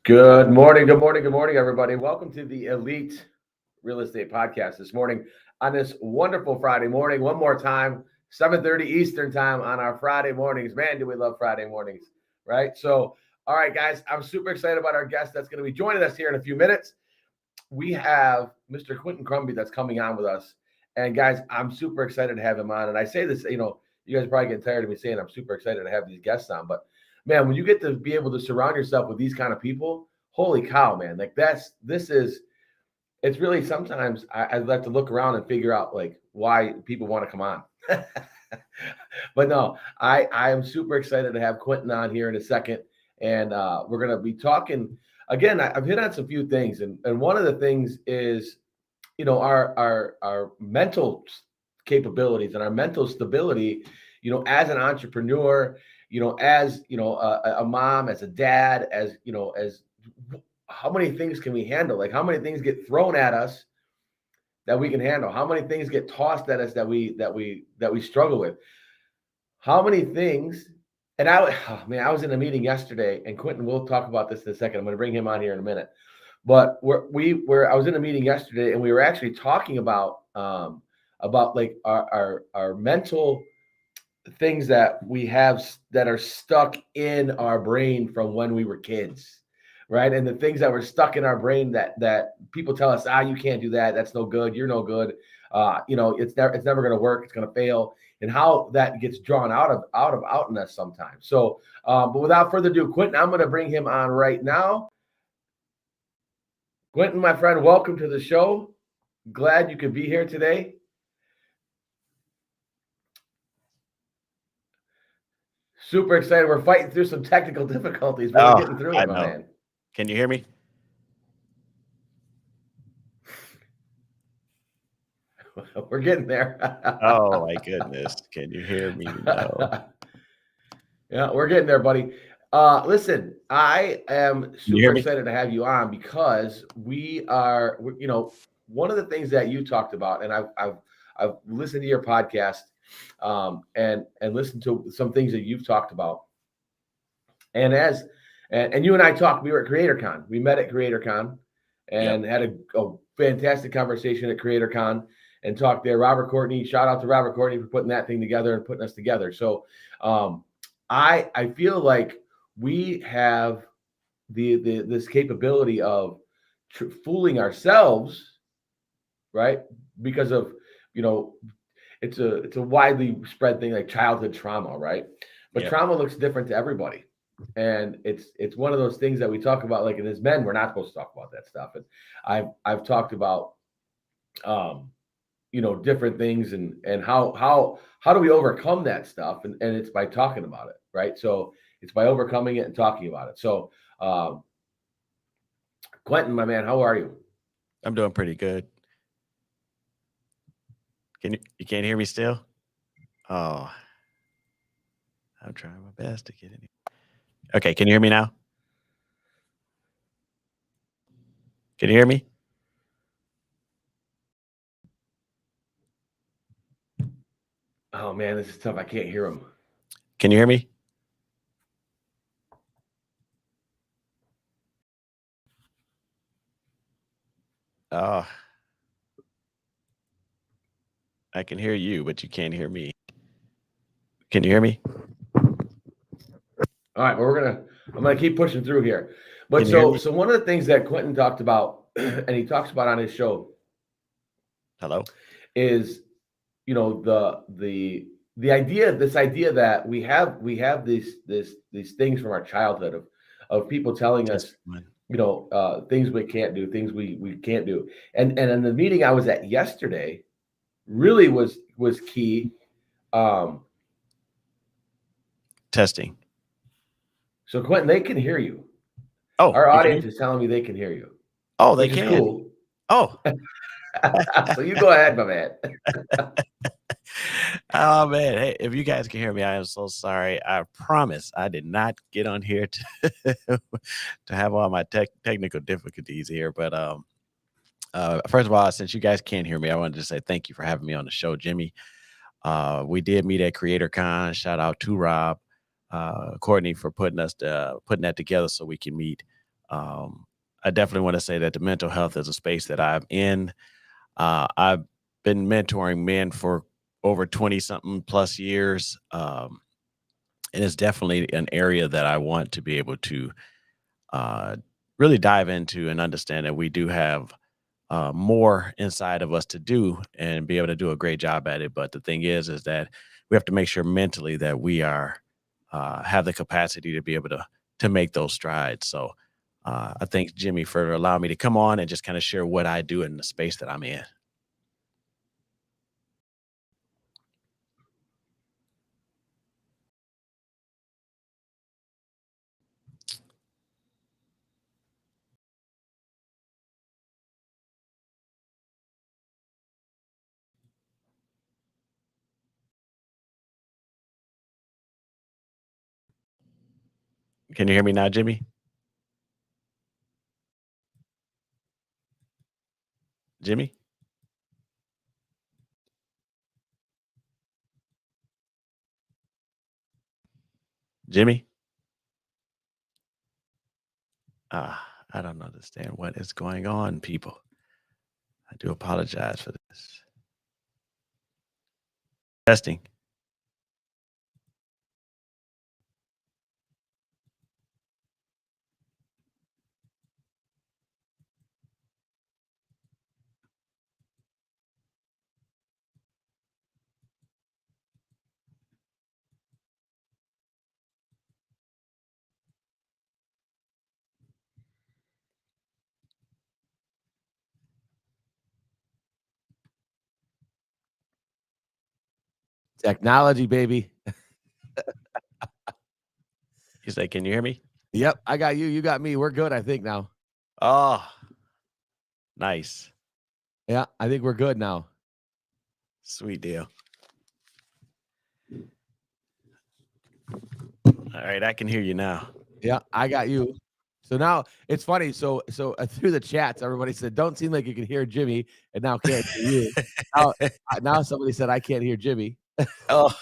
Good morning, good morning, good morning, everybody. Welcome to the Elite Real Estate Podcast this morning on this wonderful Friday morning. One more time, 7:30 Eastern time on our Friday mornings. Man, do we love Friday mornings, right? So, all right, guys, I'm super excited about our guest that's going to be joining us here in a few minutes. We have Mr. Quentin Crumbey that's coming on with us. And guys, I'm super excited to have him on. And I say this, you guys probably get tired of me saying I'm super excited to have these guests on, but man, when you get to be able to surround yourself with these kind of people, holy cow, man! Like it's really sometimes I'd like to look around and figure out like why people want to come on. But no, I am super excited to have Quentin on here in a second, and we're gonna be talking again. I've hit on some few things, and one of the things is our mental capabilities and our mental stability, as an entrepreneur, as a mom, as a dad, as how many things can we handle? Like how many things get thrown at us that we can handle? How many things get tossed at us that we struggle with? How many things? And I was in a meeting yesterday, and Quentin, we'll talk about this in a second. I'm going to bring him on here in a minute. But I was in a meeting yesterday, and we were actually talking about like our mental things that we have that are stuck in our brain from when we were kids, right? And the things that were stuck in our brain that people tell us, you can't do that. That's no good. You're no good. It's never going to work. It's going to fail. And how that gets drawn out in us sometimes. So, but without further ado, Quentin, I'm going to bring him on right now. Quentin, my friend, welcome to the show. Glad you could be here today. Super excited. We're fighting through some technical difficulties, but we're getting through it, my man. Can you hear me? We're getting there. Oh, my goodness. Can you hear me? No. Yeah, we're getting there, buddy. Listen, I am super excited to have you on because we are, one of the things that you talked about, and I've listened to your podcast, and listened to some things that you've talked about. And and you and I talked, we were at CreatorCon. We met at CreatorCon and had a fantastic conversation at CreatorCon and talked there. Robert Courtney, shout out to Robert Courtney for putting that thing together and putting us together. So I feel like we have this capability of fooling ourselves, right? Because of, it's a widely spread thing like childhood trauma, right? But trauma looks different to everybody. And it's one of those things that we talk about, like, and as men, we're not supposed to talk about that stuff. And I've talked about different things and how do we overcome that stuff? And it's by talking about it, right? So it's by overcoming it and talking about it. So Quentin, my man, how are you? I'm doing pretty good. You can't hear me still? Oh, I'm trying my best to get in here. Okay, can you hear me now? Can you hear me? Oh man, this is tough. I can't hear him. Can you hear me? Oh, I can hear you, but you can't hear me. Can you hear me? All right, well, I'm gonna keep pushing through here. But so one of the things that Quentin talked about, and he talks about on his show, is the idea that we have these things from our childhood of people telling us things we can't do, things we can't do, and in the meeting I was at yesterday, really was key. Testing. So Quentin, they can hear you. Oh, our audience is telling me they can hear you. Oh, they can. Cool. Oh. So you go ahead, my man. Oh man, hey, if you guys can hear me, I am so sorry. I promise I did not get on here to have all my technical difficulties here. But first of all, since you guys can't hear me, I wanted to say thank you for having me on the show, Jimmy. We did meet at CreatorCon. Shout out to Rob, Courtney for putting that together so we can meet. I definitely want to say that the mental health is a space that I'm in. I've been mentoring men for over 20 something plus years. And it's definitely an area that I want to be able to uh, really dive into and understand that we do have more inside of us to do and be able to do a great job at it. But the thing is that we have to make sure mentally that we are have the capacity to be able to make those strides. So I thank Jimmy for allowing me to come on and just kind of share what I do in the space that I'm in. Can you hear me now, Jimmy? Jimmy? Jimmy? I don't understand what is going on, people. I do apologize for this. Testing. Technology, baby. You say, can you hear me? Yep, I got you. You got me. We're good, I think now. Oh, nice. Yeah, I think we're good now. Sweet deal. All right, I can hear you now. Yeah, I got you. So now it's funny. So through the chats, everybody said, "Don't seem like you can hear Jimmy," and now can't hear you. Now, now somebody said, "I can't hear Jimmy." Oh.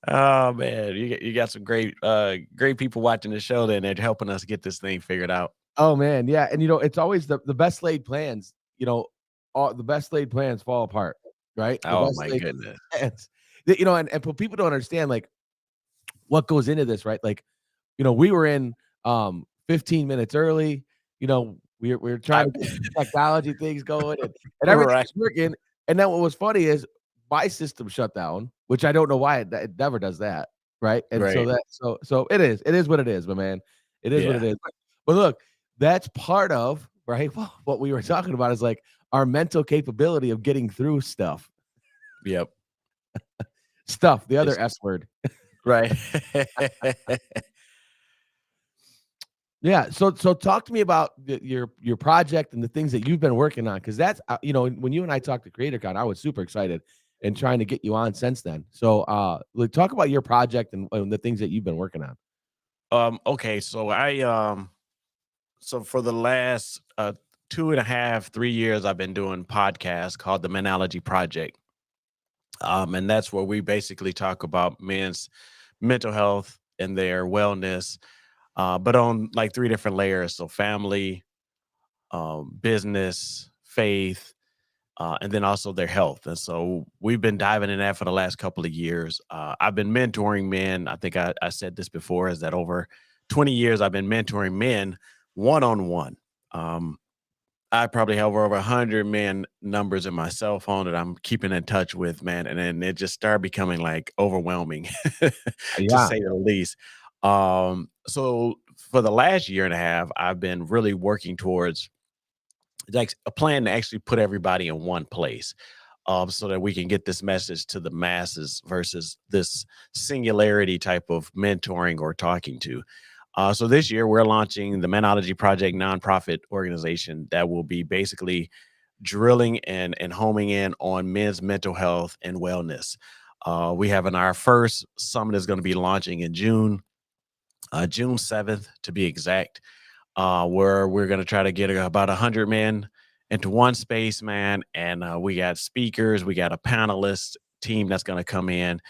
Oh man, you got some great people watching the show then they're helping us get this thing figured out. Oh man, yeah, and it's always the best laid plans. All the best laid plans fall apart, right? The Oh best my laid goodness. plans, and people don't understand like what goes into this, right? Like, we were in 15 minutes early. We're trying I, to get technology things going and right, everything's working. And then what was funny is my system shut down, which I don't know why it never does that, right? And so right. it is what it is, my man. It is what it Yeah. is. But look, that's part of right. What we were talking about is like our mental capability of getting through stuff. Yep. Stuff, the other It's S word. right. Yeah. So talk to me about your project and the things that you've been working on, because that's when you and I talked to CreatorCon, I was super excited and trying to get you on since then. So talk about your project and the things that you've been working on. Okay, so so for the last 2.5, 3 years, I've been doing podcasts called the Man-Ology Project. And that's where we basically talk about men's mental health and their wellness, but on like three different layers. So family, business, faith, and then also their health. And so we've been diving in that for the last couple of years. I've been mentoring men. I think I said this before, is that over 20 years, I've been mentoring men one-on-one. I probably have over 100 men numbers in my cell phone that I'm keeping in touch with, man. And then it just started becoming like overwhelming, to Yeah. say the least. So for the last year and a half, I've been really working towards like a plan to actually put everybody in one place, so that we can get this message to the masses versus this singularity type of mentoring or talking to. So this year we're launching the Man-Ology Project nonprofit organization that will be basically drilling and homing in on men's mental health and wellness. We have our first summit is going to be launching in June 7th to be exact, where we're going to try to get about 100 men into one space, man. And we got speakers, we got a panelist team that's going to come in.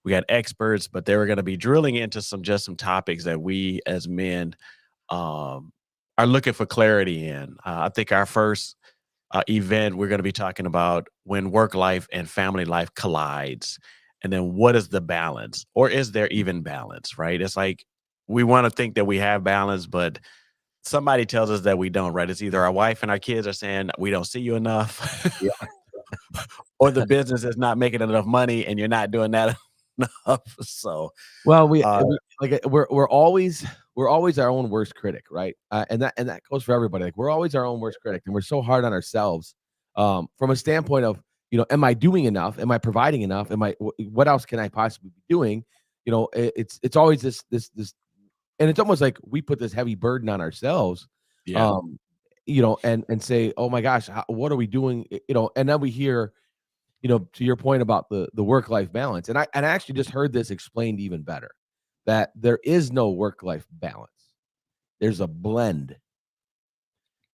we got experts, but they were going to be drilling into some topics that we as men um, are looking for clarity in. I think our first event, we're going to be talking about when work life and family life collides. And then what is the balance? Or is there even balance, right? It's like we want to think that we have balance, but somebody tells us that we don't, right? It's either our wife and our kids are saying we don't see you enough, Yeah. or the business is not making enough money and you're not doing that enough. So, Well, uh, we're always our own worst critic, right? And that goes for everybody. Like we're always our own worst critic, and we're so hard on ourselves from a standpoint of, am I doing enough? Am I providing enough? What else can I possibly be doing? It's always this, and it's almost like we put this heavy burden on ourselves, yeah, and say, oh my gosh, what are we doing? And then we hear, to your point about the work-life balance. And I actually just heard this explained even better, that there is no work-life balance. There's a blend,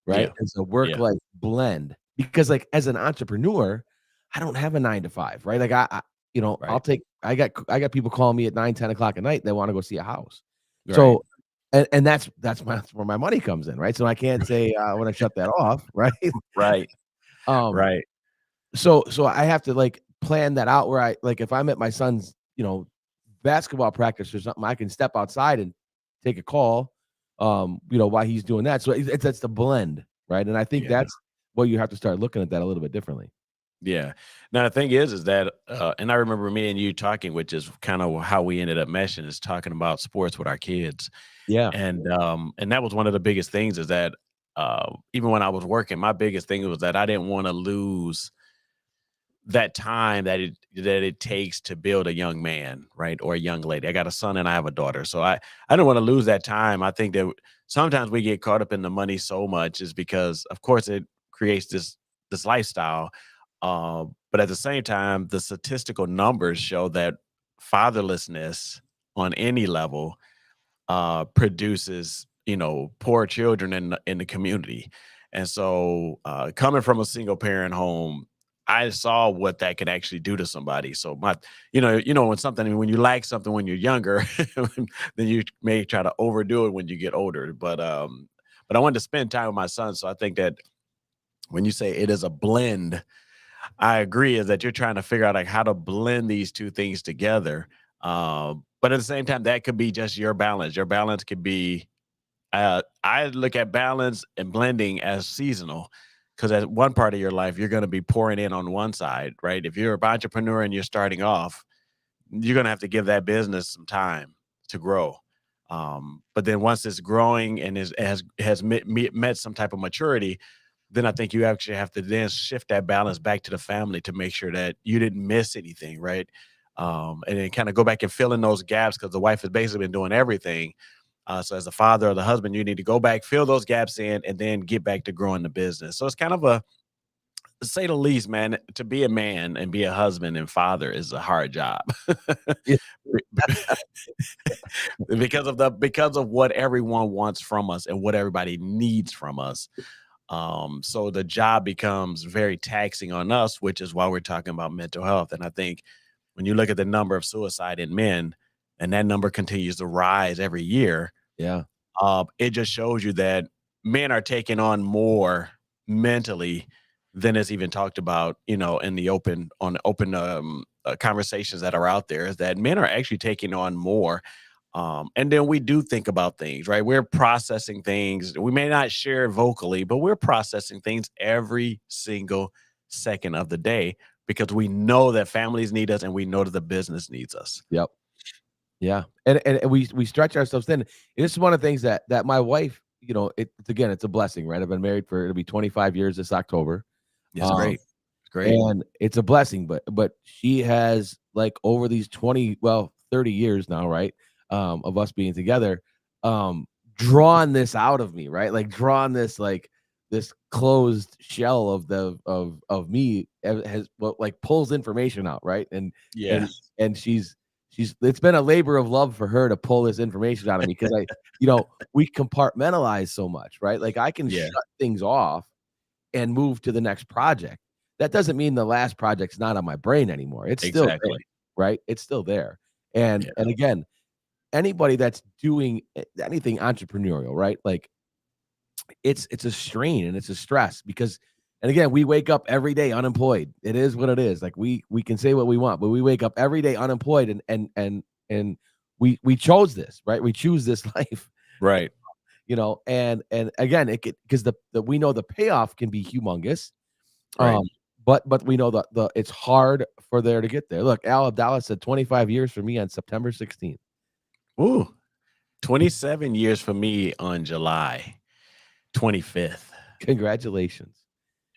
right? yeah, It's a yeah, work-life blend. Because like as an entrepreneur, I don't have a 9 to 5, right? Like right, I got people calling me at 9, 10 o'clock at night. They want to go see a house. right, So, and that's where my money comes in, right? So I can't say I want to shut that off, right? right, Um, right. so I have to like plan that out where I like if I'm at my son's, basketball practice or something, I can step outside and take a call, while he's doing that. So that's the blend, right? And I think Yeah. that's what you have to start looking at that a little bit differently. Yeah. Now the thing is that, and I remember me and you talking, which is kind of how we ended up meshing, is talking about sports with our kids, Yeah. and that was one of the biggest things is that, even when I was working, my biggest thing was that I didn't want to lose that time that it takes to build a young man, right, or a young lady. I got a son and I have a daughter, so I don't want to lose that time. I think that sometimes we get caught up in the money so much is because, of course, it creates this lifestyle, but at the same time, the statistical numbers show that fatherlessness on any level produces, poor children in the community. And so, coming from a single parent home, I saw what that could actually do to somebody. So when you like something when you're younger, then you may try to overdo it when you get older. But I wanted to spend time with my son. So I think that when you say it is a blend, I agree, is that you're trying to figure out like how to blend these two things together. But at the same time, that could be just your balance. Your balance could be, I look at balance and blending as seasonal, because at one part of your life, you're going to be pouring in on one side, right? If you're an entrepreneur and you're starting off, you're going to have to give that business some time to grow. But then once it's growing and has met some type of maturity, then I think you actually have to then shift that balance back to the family to make sure that you didn't miss anything, right? And then kind of go back and fill in those gaps, because the wife has basically been doing everything. So as the father or the husband, you need to go back, fill those gaps in, and then get back to growing the business. So it's kind of to say the least, man, to be a man and be a husband and father is a hard job. Yeah. because of what everyone wants from us and what everybody needs from us. So the job becomes very taxing on us, which is why we're talking about mental health. And I think when you look at the number of suicide in men, and that number continues to rise every year, Yeah. it just shows you that men are taking on more mentally than is even talked about, in the open conversations that are out there, is that men are actually taking on more. And then we do think about things, right? We're processing things. We may not share it vocally, but we're processing things every single second of the day, because we know that families need us and we know that the business needs us. Yep. Yeah. And we stretch ourselves thin. And this is one of the things that my wife, it's a blessing, right? I've been married it'll be 25 years this October. It's great. It's great. And it's a blessing, but she has, like, over these 30 years now, right? Of us being together, drawn this out of me, right? Like drawn this, like this closed shell of me has, like, pulls information out, right? Yeah. And she's it's been a labor of love for her to pull this information out of me, because we compartmentalize so much, right? Like I can Yeah. shut things off and move to the next project. That doesn't mean the last project's not on my brain anymore. It's still there, Exactly. right? It's still there. And again, anybody that's doing anything entrepreneurial, right? Like it's a strain and it's a stress because, and again, we wake up every day unemployed. It is what it is. Like we can say what we want, but we wake up every day unemployed, and we chose this, right? We choose this life, Right. and again, it could, because the we know the payoff can be humongous. Right. But we know the it's hard for there to get there. Look, Al Abdallah said 25 years for me on September 16th. Ooh, 27 years for me on July 25th. Congratulations.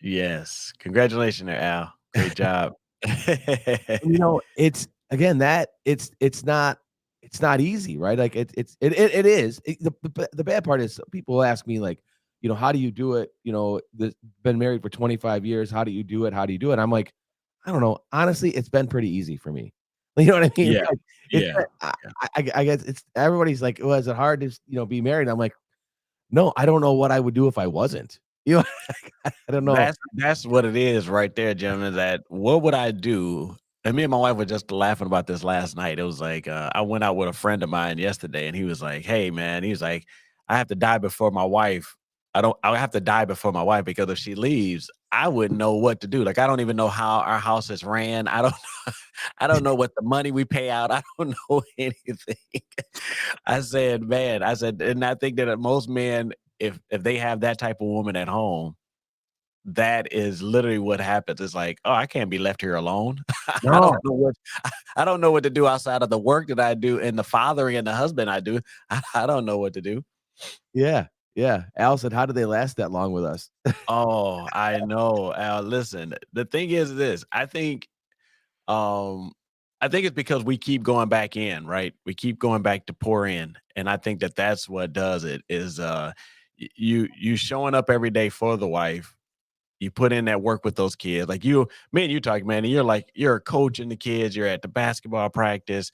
Yes. Congratulations there, Al. Great job. It's again that it's not easy, right? Like it is. The bad part is people ask me like, how do you do it? Been married for 25 years. How do you do it? How do you do it? I'm like, I don't know. Honestly, it's been pretty easy for me. You know what I mean? Yeah. Like, Yeah. I guess it's everybody's like, well, is it hard to be married? I'm like, no, I don't know what I would do if I wasn't. I don't know. That's what it is right there, gentlemen. That what would I do? And me and my wife were just laughing about this last night. It was like I went out with a friend of mine yesterday, and he was like, "Hey, man," he was like, "I have to die before my wife. I have to die before my wife because if she leaves, I wouldn't know what to do. Like I don't even know how our house is ran. I don't, I don't know what the money we pay out. I don't know anything." I said, "Man," I said, and I think that most men, if they have that type of woman at home, that is literally what happens. It's like, oh, I can't be left here alone. I No. don't know what I don't know what to do outside of the work that I do and the fathering and the husband I do. I don't know what to do. Yeah. Yeah. Al said, how do they last that long with us? Oh, I know. Listen, the thing is this. I think it's because we keep going back in, right? We keep going back to pour in, and I think that that's what does it. Is you showing up every day for the wife. You put in that work with those kids. Like me and you talk, man, and you're coaching the kids, you're at the basketball practice.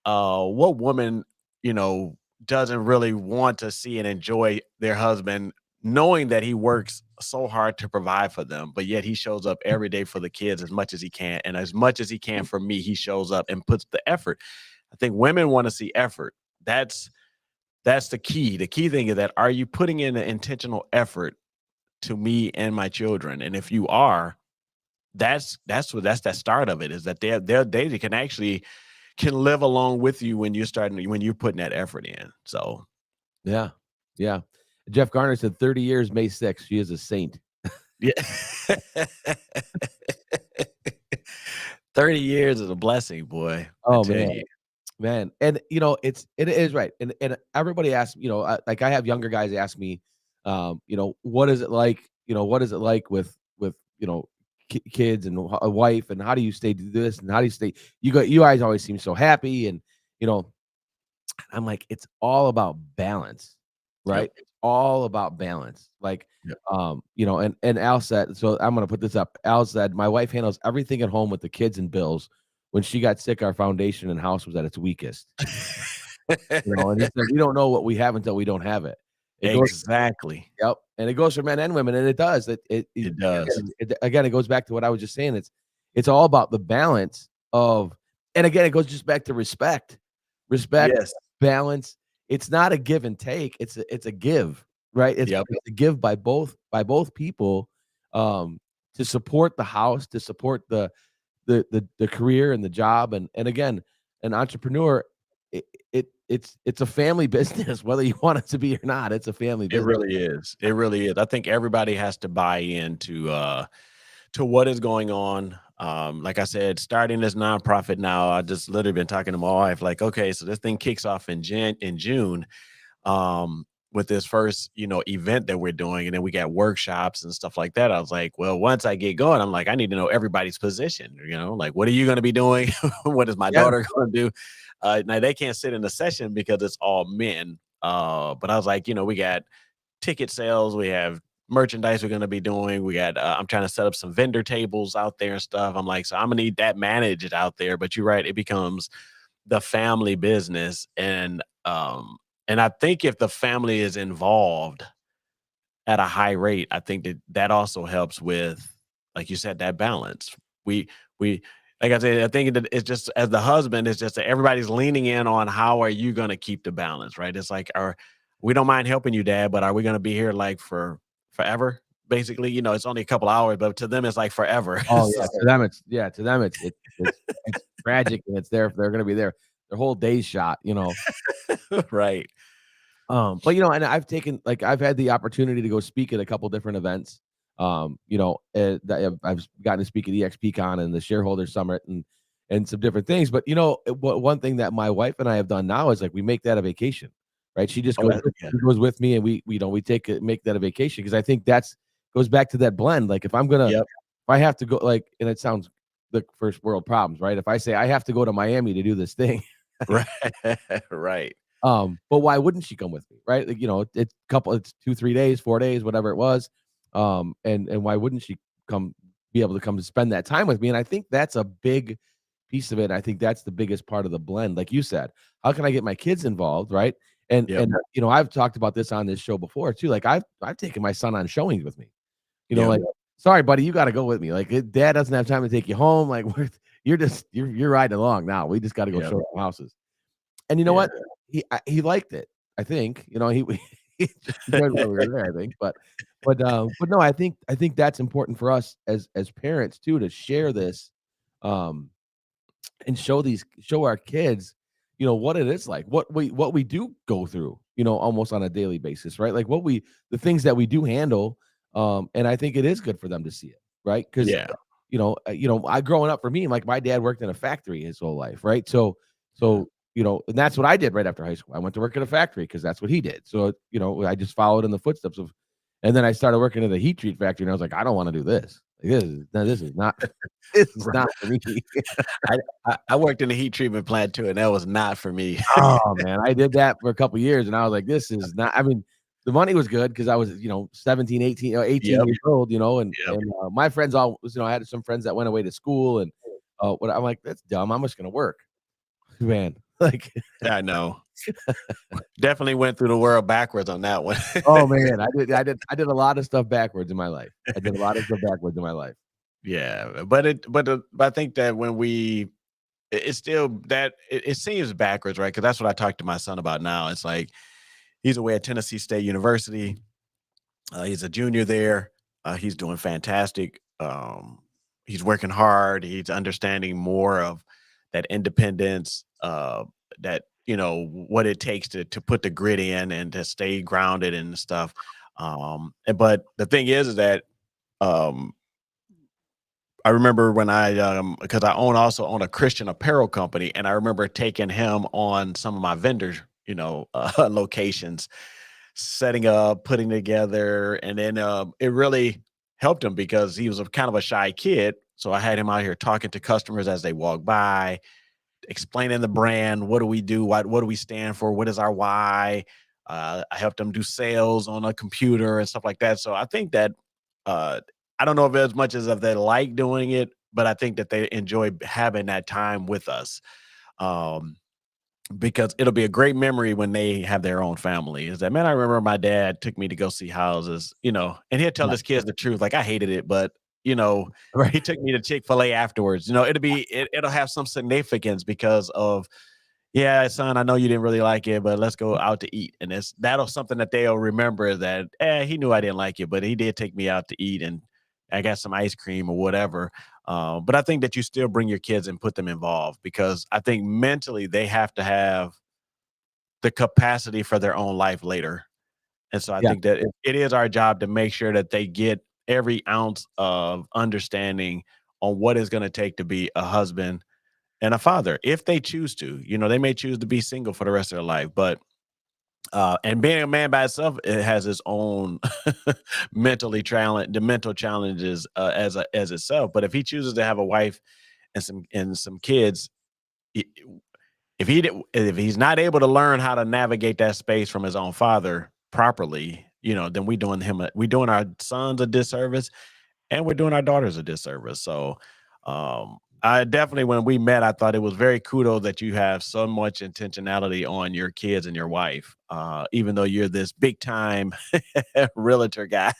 What woman, you know, doesn't really want to see and enjoy their husband knowing that he works so hard to provide for them, but yet he shows up every day for the kids as much as he can. And as much as he can for me, he shows up and puts the effort. I think women want to see effort. That's the key. The key thing is that, are you putting in an intentional effort to me and my children? And if you are, that's that start of it, is that they can live along with you when you're putting that effort in. So Yeah. Yeah. Jeff Garner said 30 years, May 6th. She is a saint. yeah. 30 years is a blessing, boy. Oh, I tell man. you. Man. And it is right. And everybody asks, like I have younger guys ask me, what is it like, with, kids and a wife, and how do you stay do this, and how do you stay, you guys always seem so happy. And, I'm like, it's all about balance, right? Yep. It's all about balance. Like, Yep. and Al said, so I'm going to put this up. Al said, my wife handles everything at home with the kids and bills. When she got sick, our foundation and house was at its weakest. And he said, we don't know what we have until we don't have it. Exactly. Yep. And it goes for men and women, and it does. It does. Again, it goes back to what I was just saying. It's all about the balance of, and again, it goes just back to respect, Yes. balance. It's not a give and take. It's a give, right? It's a give by both people, to support the house, to support the career and the job. And again, an entrepreneur, it's a family business, whether you want it to be or not. It's a family business. It really is. It really is. I think everybody has to buy into to what is going on. Like I said, starting this nonprofit now, I just literally been talking to my wife, like, okay, so this thing kicks off in June, with this first, event that we're doing, and then we got workshops and stuff like that. I was like, well, once I get going, I'm like, I need to know everybody's position. Like, what are you going to be doing? What is my daughter going to do? Now they can't sit in the session because it's all men. But I was like, we got ticket sales, we have merchandise we're going to be doing. We got, I'm trying to set up some vendor tables out there and stuff. I'm like, so I'm gonna need that managed out there. But you're right, it becomes the family business. And I think if the family is involved at a high rate, I think that also helps with, like you said, that balance. We like I said, I think that it's just as the husband, it's just that everybody's leaning in on how are you going to keep the balance, right? It's like, we don't mind helping you, Dad, but are we going to be here like for forever? Basically, it's only a couple hours, but to them, it's like forever. Oh yeah, to them it's tragic, and they're going to be there their whole day's shot, Right. But and I've had the opportunity to go speak at a couple different events. I've gotten to speak at EXPCon and the Shareholder Summit and some different things. But one thing that my wife and I have done now is like we make that a vacation, right? She just goes with me, and we make that a vacation, because I think goes back to that blend. Like if I have to go, like, and it sounds the first world problems, right? If I say I have to go to Miami to do this thing, right, right. But why wouldn't she come with me, right? Like, it's 2-3 days, 4 days, whatever it was. And why wouldn't she be able to come to spend that time with me? And I think that's a big piece of it. I think that's the biggest part of the blend. Like you said, how can I get my kids involved, right? And I've talked about this on this show before too. Like I've taken my son on showings with me. Like, sorry, buddy, you got to go with me. Like Dad doesn't have time to take you home. Like you're riding along now. We just got to go show some houses. And you know what? He liked it. I think he just enjoyed when we were there. I think, but no, I think that's important for us as parents too, to share this, and show our kids, what it is like, what we do go through, almost on a daily basis, right? Like the things that we do handle, and I think it is good for them to see it, right? Because I growing up, for me, like my dad worked in a factory his whole life, right? So. And that's what I did right after high school. I went to work at a factory because that's what he did. So, I just followed in the footsteps of, and then I started working at the heat treat factory, and I was like, I don't want to do this. Like, this is not for me. I worked in the heat treatment plant too, and that was not for me. Oh man, I did that for a couple of years, and I was like, this is not. I mean, the money was good because I was, 17, 18, 18 years old, and my friends I had some friends that went away to school, and I'm like, that's dumb. I'm just gonna work, man. Like, I know. Definitely went through the world backwards on that one. Oh man, I did a lot of stuff backwards in my life. Yeah, but I think that when it's still that it seems backwards, right? Because that's what I talk to my son about now. It's like he's away at Tennessee State University. He's a junior there. He's doing fantastic. He's working hard. He's understanding more of that independence, that what it takes to put the grit in and to stay grounded and stuff. But the thing is that I remember when because I also own a Christian apparel company, and I remember taking him on some of my vendors, locations, setting up, putting together, and then it really helped him because he was kind of a shy kid. So I had him out here talking to customers as they walk by, explaining the brand. What do we do? What do we stand for? What is our why? I helped them do sales on a computer and stuff like that. So I think that I don't know if as much as if they like doing it, but I think that they enjoy having that time with us. Because it'll be a great memory when they have their own family. Is that, man, I remember my dad took me to go see houses, and he'll tell his kids the truth. Like, I hated it, but right. He took me to Chick-fil-A afterwards. It'll have some significance because of, yeah, son, I know you didn't really like it, but let's go out to eat. And that'll something that they'll remember, that he knew I didn't like it, but he did take me out to eat, and I got some ice cream or whatever. But I think that you still bring your kids and put them involved, because I think mentally they have to have the capacity for their own life later. And so I think that it is our job to make sure that they get every ounce of understanding on what it's going to take to be a husband and a father, if they choose to. They may choose to be single for the rest of their life, but and being a man by itself, it has its own mental challenges as itself. But if he chooses to have a wife and some kids, if he's not able to learn how to navigate that space from his own father properly, then we're doing our sons a disservice, and we're doing our daughters a disservice. So I definitely, when we met, I thought it was very kudos that you have so much intentionality on your kids and your wife, even though you're this big time realtor guy.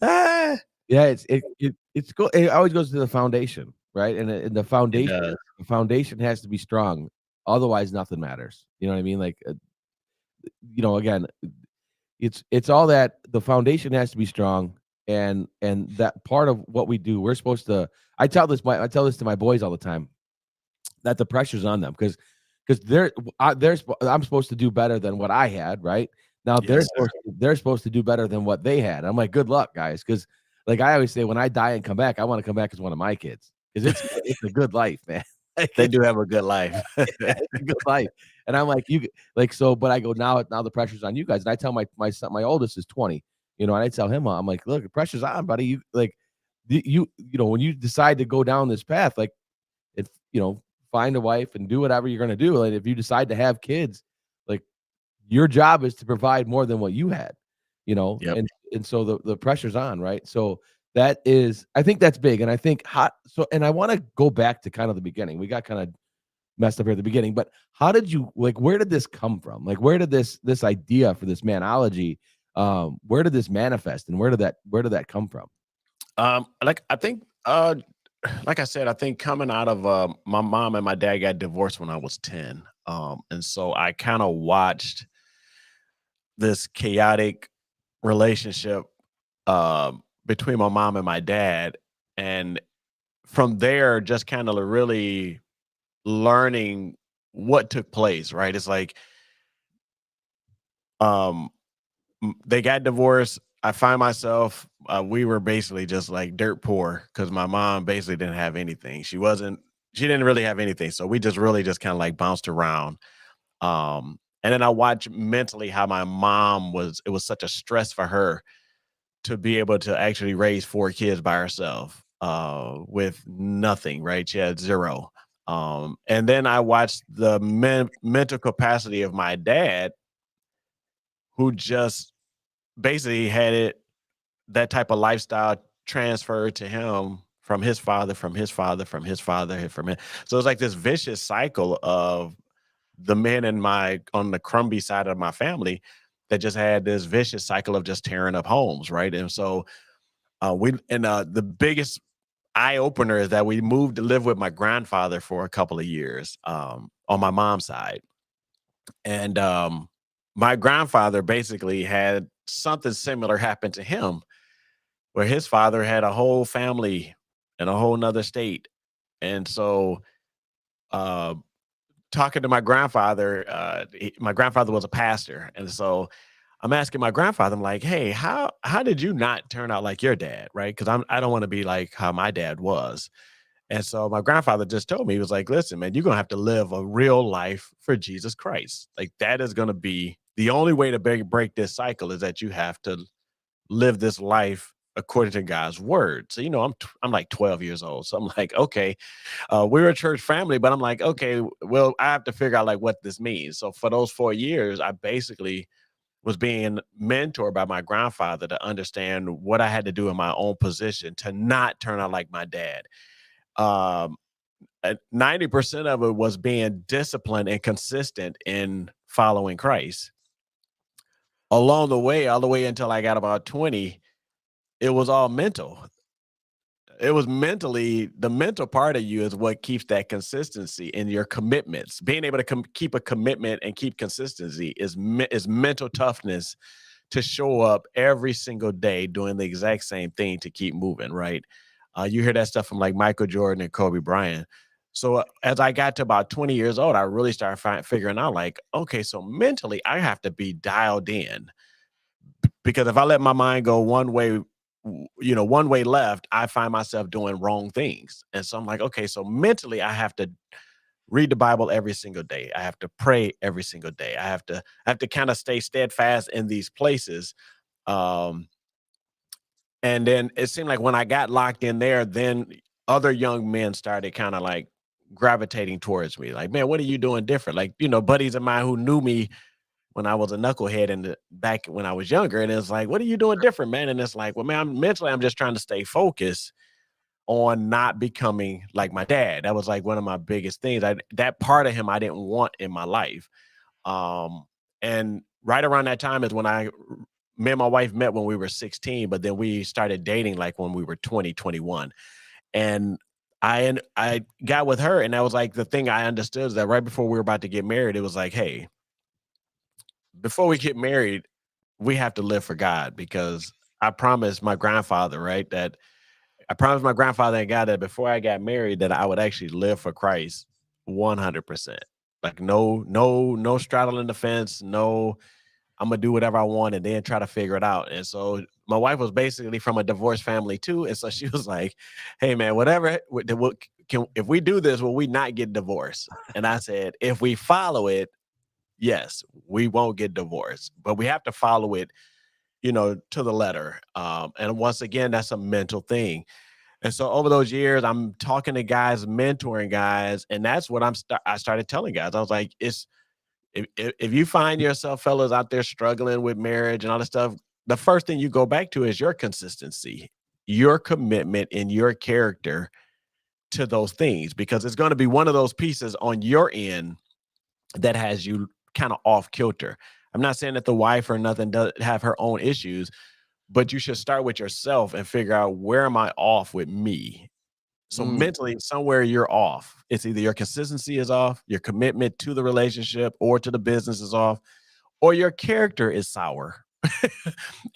Yeah, it's cool. It always goes to the foundation, right? And the It does. foundation has to be strong. Otherwise, nothing matters. You know what I mean? Like, again, it's all that the foundation has to be strong, and that part of what we do, we're supposed to. I tell this to my boys all the time that the pressure's on them because I'm supposed to do better than what I had, right? Now Yes, sir. they're supposed to do better than what they had. I'm like, good luck, guys, because like I always say, when I die and come back, I want to come back as one of my kids because it's a good life, man. Like, They do have a good life. it's a good life. And I'm like, but I go, now the pressure's on you guys. And I tell my son, my oldest is 20, and I tell him, I'm like, look, the pressure's on, buddy. You like, when you decide to go down this path, like, if, find a wife and do whatever you're going to do. And if you decide to have kids, like, your job is to provide more than what you had, Yep. and so the pressure's on, right? So I think that's big. And I think and I want to go back to kind of the beginning. We got kind of messed up here at the beginning, but how did you, like, where did this come from? Like, where did this idea for this Man-Ology, where did this manifest, and where did that come from? Like I think, like I said, I think coming out of my mom and my dad got divorced when I was 10. And so I kind of watched this chaotic relationship between my mom and my dad. And from there, just kind of really learning what took place, right? It's like they got divorced. I find myself, we were basically just like dirt poor because my mom basically didn't have anything. She didn't really have anything. So we just really just kind of like bounced around. And then I watched mentally how my mom it was such a stress for her to be able to actually raise 4 kids by herself with nothing, right? She had 0. And then I watched the mental capacity of my dad, who just basically had that type of lifestyle transferred to him from his father, from his father, from his father, from him. So it's like this vicious cycle of the men on the Crumbey side of my family that just had this vicious cycle of just tearing up homes, right? And so the biggest eye opener is that we moved to live with my grandfather for a couple of years on my mom's side. And my grandfather basically had something similar happen to him, where his father had a whole family in a whole nother state. And so talking to my grandfather, my grandfather was a pastor. And so I'm asking my grandfather, I'm like, hey, how did you not turn out like your dad? Right. Because I don't want to be like how my dad was. And so my grandfather just told me, he was like, listen, man, you're going to have to live a real life for Jesus Christ. Like, that is going to be the only way to break this cycle, is that you have to live this life according to God's word. So, I'm like 12 years old. So I'm like, okay, we're a church family, but I'm like, okay, well, I have to figure out like what this means. So for those 4 years, I basically was being mentored by my grandfather to understand what I had to do in my own position to not turn out like my dad. 90% of it was being disciplined and consistent in following Christ. Along the way, all the way until I got about 20, it was all mental. It was mentally, the mental part of you is what keeps that consistency in your commitments. Being able to keep a commitment and keep consistency is mental toughness to show up every single day doing the exact same thing to keep moving, right? You hear that stuff from like Michael Jordan and Kobe Bryant. So as I got to about 20 years old, I really started figuring out like, okay, so mentally I have to be dialed in, because if I let my mind go one way left, I find myself doing wrong things. And so I'm like, okay, so mentally I have to read the Bible every single day. I have to pray every single day. I have to kind of stay steadfast in these places. And then it seemed like when I got locked in there, then other young men started kind of like gravitating towards me. Like, man, what are you doing different? Like, buddies of mine who knew me when I was a knucklehead back when I was younger. And it's like, what are you doing different, man? And it's like, well, man, I'm just trying to stay focused on not becoming like my dad. That was like one of my biggest things. That part of him I didn't want in my life. And right around that time is when me and my wife met when we were 16, but then we started dating like when we were 20, 21. And I got with her, and that was like the thing I understood is that right before we were about to get married, it was like, hey, before we get married, we have to live for God, because I promised my grandfather, right, that I promised my grandfather and God that before I got married, that I would actually live for Christ 100%. Like no straddling the fence, no, I'm gonna do whatever I want and then try to figure it out. And so my wife was basically from a divorced family too, and so she was like, "Hey man, whatever, if we do this, will we not get divorced?" And I said, "If we follow it, yes, we won't get divorced, but we have to follow it, to the letter." And once again, that's a mental thing. And so over those years, I'm talking to guys, mentoring guys, and that's what I started telling guys. I was like, if you find yourself, fellas, out there struggling with marriage and all this stuff, the first thing you go back to is your consistency, your commitment, and your character to those things, because it's going to be one of those pieces on your end that has you kind of off kilter. I'm not saying that the wife or nothing does have her own issues, but you should start with yourself and figure out, where am I off with me? So mentally, somewhere you're off. It's either your consistency is off, your commitment to the relationship or to the business is off, or your character is sour,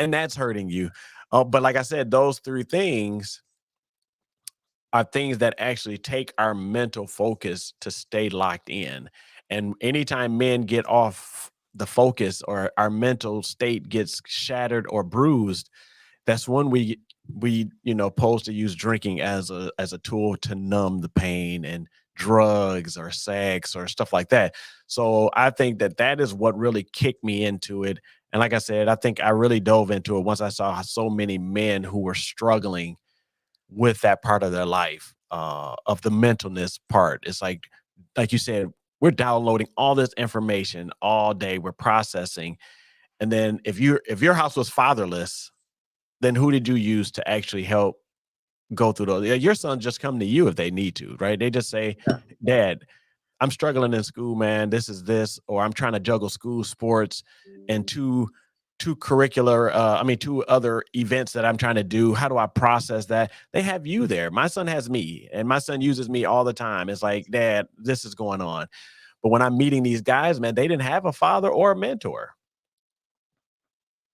and that's hurting you. But like I said, those three things are things that actually take our mental focus to stay locked in. And anytime men get off the focus, or our mental state gets shattered or bruised, that's when we supposed to use drinking as a tool to numb the pain, and drugs or sex or stuff like that. So I think that is what really kicked me into it. And like I said, I think I really dove into it once I saw so many men who were struggling with that part of their life, of the mentalness part. It's like you said, we're downloading all this information all day, we're processing, and then if your house was fatherless, then who did you use to actually help go through those? Yeah, your sons just come to you if they need to, right? They just say, "Dad, I'm struggling in school, man. This, or I'm trying to juggle school, sports, and two other events that I'm trying to do. How do I process that?" They have you there. My son has me, and my son uses me all the time. It's like, "Dad, this is going on." But when I'm meeting these guys, man, they didn't have a father or a mentor.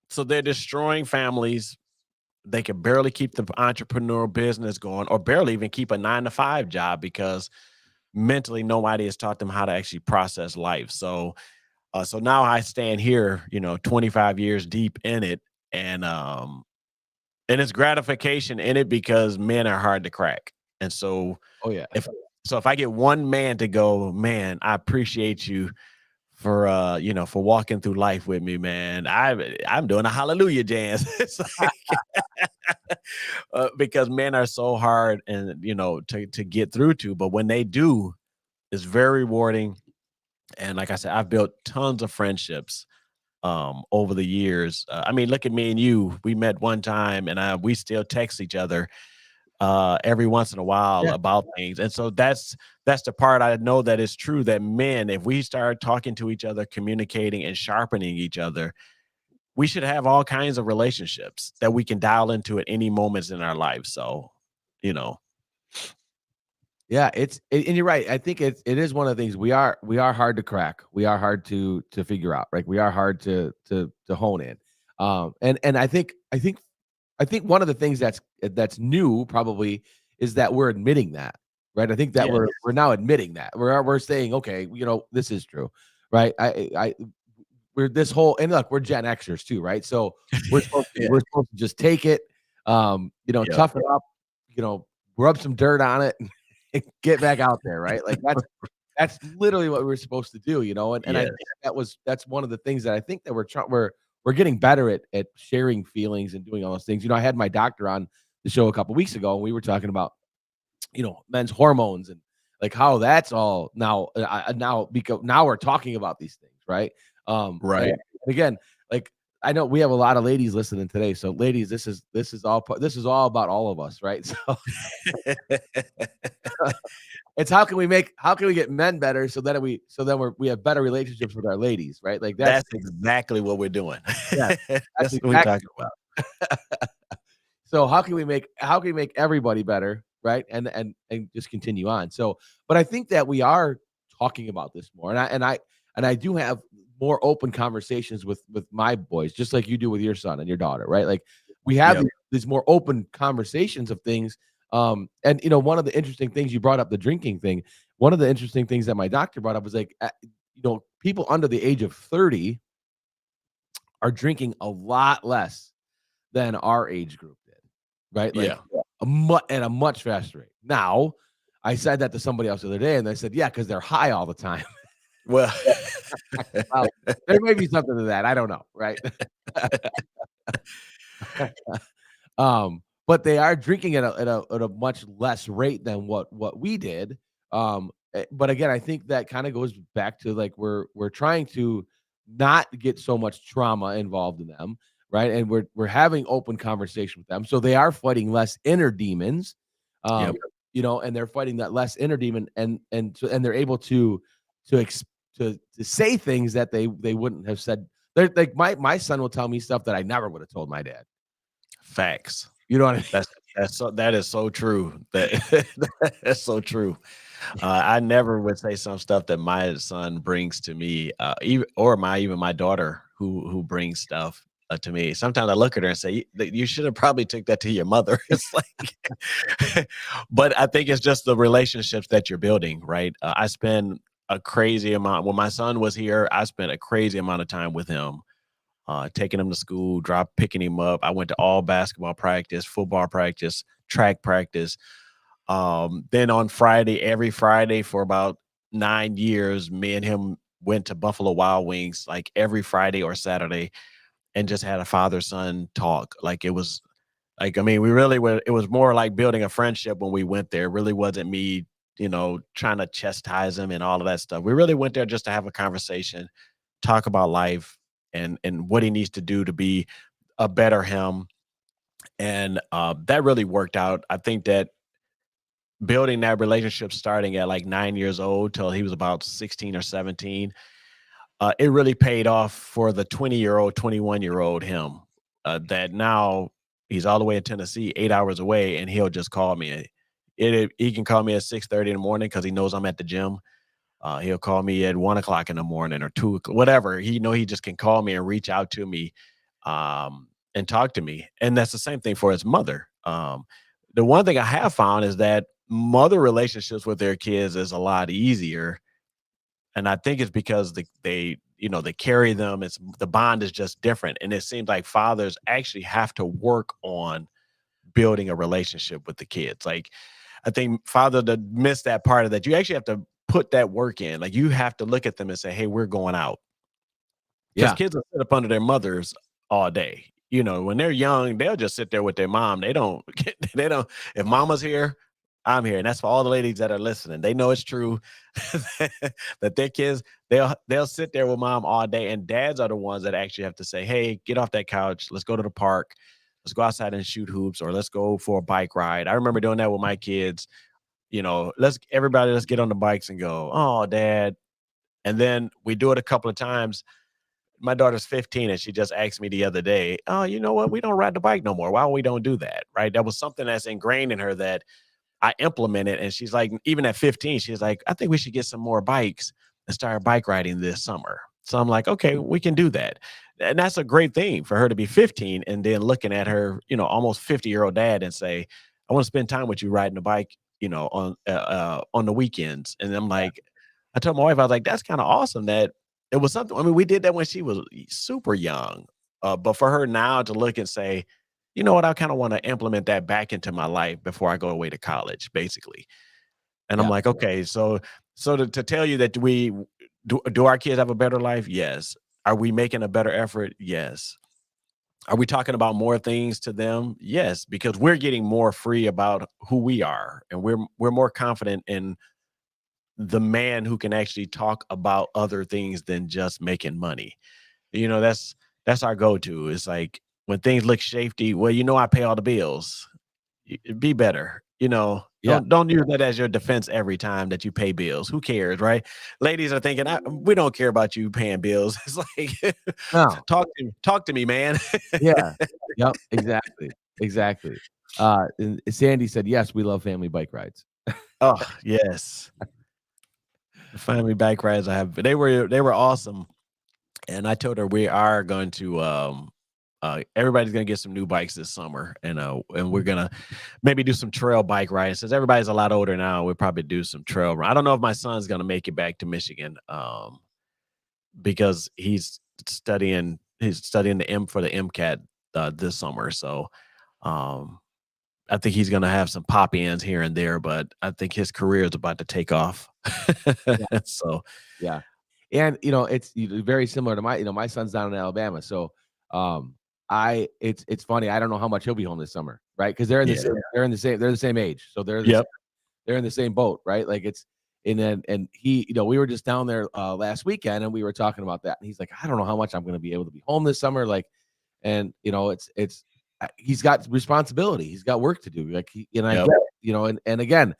So they're destroying families. They can barely keep the entrepreneurial business going, or barely even keep a 9 to 5 job, because mentally nobody has taught them how to actually process life. So now I stand here, 25 years deep in it, and it's gratification in it, because men are hard to crack. And so Oh yeah. if I get one man to go, "Man, I appreciate you for walking through life with me, man. I'm doing a hallelujah dance." It's like, because men are so hard, and to get through to, but when they do, it's very rewarding. And like I said, I've built tons of friendships over the years. I mean, look at me and you. We met one time, and we still text each other every once in a while Yeah. about things. And so that's the part I know that is true, that men, if we start talking to each other, communicating and sharpening each other, we should have all kinds of relationships that we can dial into at any moments in our life. So, you know, Yeah, and you're right. I think it is one of the things, we are hard to crack. We are hard to figure out, right? We are hard to hone in. And I think one of the things that's new probably is that we're admitting that, right? I think that yeah, we're now admitting that. We're saying, okay, this is true, right? We're this whole, and look, we're Gen Xers too, right? So yeah, we're supposed to just take it, yeah, tough it up, rub some dirt on it, and get back out there, right? Like that's literally what we're supposed to do, and I yeah, think that's one of the things that I think that we're getting better at sharing feelings and doing all those things. I had my doctor on the show a couple weeks ago, and we were talking about, men's hormones, and like how that's all now because now we're talking about these things, right? right. And again, like, I know we have a lot of ladies listening today, so ladies, this is all about all of us, right? So it's how can we get men better, so that we have better relationships with our ladies, right? Like that's That's exactly what we're doing. yeah, that's That's what we're exactly. talking about. So how can we make everybody better, right? And just continue on. So, but I think that we are talking about this more, and I do have more open conversations with my boys, just like you do with your son and your daughter, right? Like we have these more open conversations of things. And one of the interesting things you brought up, the drinking thing. One of the interesting things that my doctor brought up was like, people under the age of 30 are drinking a lot less than our age group did, right? Like at a much faster rate. Now, I said that to somebody else the other day, and they said, "Yeah, because they're high all the time." Well, Well, there may be something to that. I don't know, right? But they are drinking at a much less rate than what we did. But again, I think that kind of goes back to like we're trying to not get so much trauma involved in them, right? And we're having open conversation with them, so they are fighting less inner demons, and they're fighting that less inner demon, and they're able to say things that they wouldn't have said. They're like my son will tell me stuff that I never would have told my dad. Facts. You know what I mean? That is so true. That's so true. I never would say some stuff that my son brings to me, even my daughter who brings stuff to me. Sometimes I look at her and say, "You should have probably took that to your mother." It's like, but I think it's just the relationships that you're building, right? I spend a crazy amount when my son was here. I spent a crazy amount of time with him. Taking him to school, picking him up. I went to all basketball practice, football practice, track practice. Then on every Friday for about 9 years, me and him went to Buffalo Wild Wings like every Friday or Saturday and just had a father-son talk. Like it was like, I mean, it was more like building a friendship when we went there. It really wasn't me, trying to chastise him and all of that stuff. We really went there just to have a conversation, talk about life, and what he needs to do to be a better him. And that really worked out. I think that building that relationship starting at like 9 years old till he was about 16 or 17, it really paid off for the 20-year-old, 21-year-old him, that now he's all the way in Tennessee, 8 hours away, and he'll just call me. He can call me at 6:30 in the morning because he knows I'm at the gym. He'll call me at 1 o'clock in the morning or 2 o'clock, whatever. He just can call me and reach out to me, and talk to me. And that's the same thing for his mother. The one thing I have found is that mother relationships with their kids is a lot easier. And I think it's because they carry them. The bond is just different. And it seems like fathers actually have to work on building a relationship with the kids. Like, I think father to miss that part of that. You actually have to put that work in. Like, you have to look at them and say, "Hey, we're going out." Because kids will sit up under their mothers all day. When they're young, they'll just sit there with their mom. They don't. If mama's here, I'm here, and that's for all the ladies that are listening. They know it's true that their kids they'll sit there with mom all day, and dads are the ones that actually have to say, "Hey, get off that couch. Let's go to the park. Let's go outside and shoot hoops, or let's go for a bike ride." I remember doing that with my kids. Let's get on the bikes and go. "Oh, Dad." And then we do it a couple of times. My daughter's 15 and she just asked me the other day, "Oh, you know what? We don't ride the bike no more. Why we don't do that?" Right? That was something that's ingrained in her that I implemented. And she's like, even at 15, she's like, "I think we should get some more bikes and start bike riding this summer." So I'm like, "Okay, we can do that." And that's a great thing for her to be 15 and then looking at her, almost 50-year-old dad and say, "I want to spend time with you riding a bike, on the weekends." And I'm like, I told my wife, I was like, that's kind of awesome that it was something. I mean, we did that when she was super young. But for her now to look and say, "You know what, I kind of want to implement that back into my life before I go away to college," basically. And I'm like, okay, so to tell you that we do our kids have a better life? Yes. Are we making a better effort? Yes. Are we talking about more things to them? Yes, because we're getting more free about who we are, and we're more confident in the man who can actually talk about other things than just making money. That's our go-to. It's like when things look shifty, well, I pay all the bills. Be better. Don't use that as your defense every time that you pay bills. Who cares, right? Ladies are thinking, we don't care about you paying bills. It's like, No. talk to me, man. Yeah. Yep. Exactly. And Sandy said, yes, we love family bike rides. Oh, yes. The family bike rides they were awesome. And I told her we are going to everybody's gonna get some new bikes this summer, and we're gonna maybe do some trail bike rides. Since everybody's a lot older now, we'll probably do some trail. I don't know if my son's gonna make it back to Michigan, because he's studying the MCAT this summer. So I think he's gonna have some pop ins here and there, but I think his career is about to take off. Yeah. So Yeah. And it's very similar to my son's down in Alabama. So it's funny. I don't know how much he'll be home this summer, right? Because they're the same age. So they're in the same boat, right? Like and he, we were just down there last weekend and we were talking about that. And he's like, I don't know how much I'm gonna be able to be home this summer. Like, and he's got responsibility, he's got work to do. Like I get it, and again,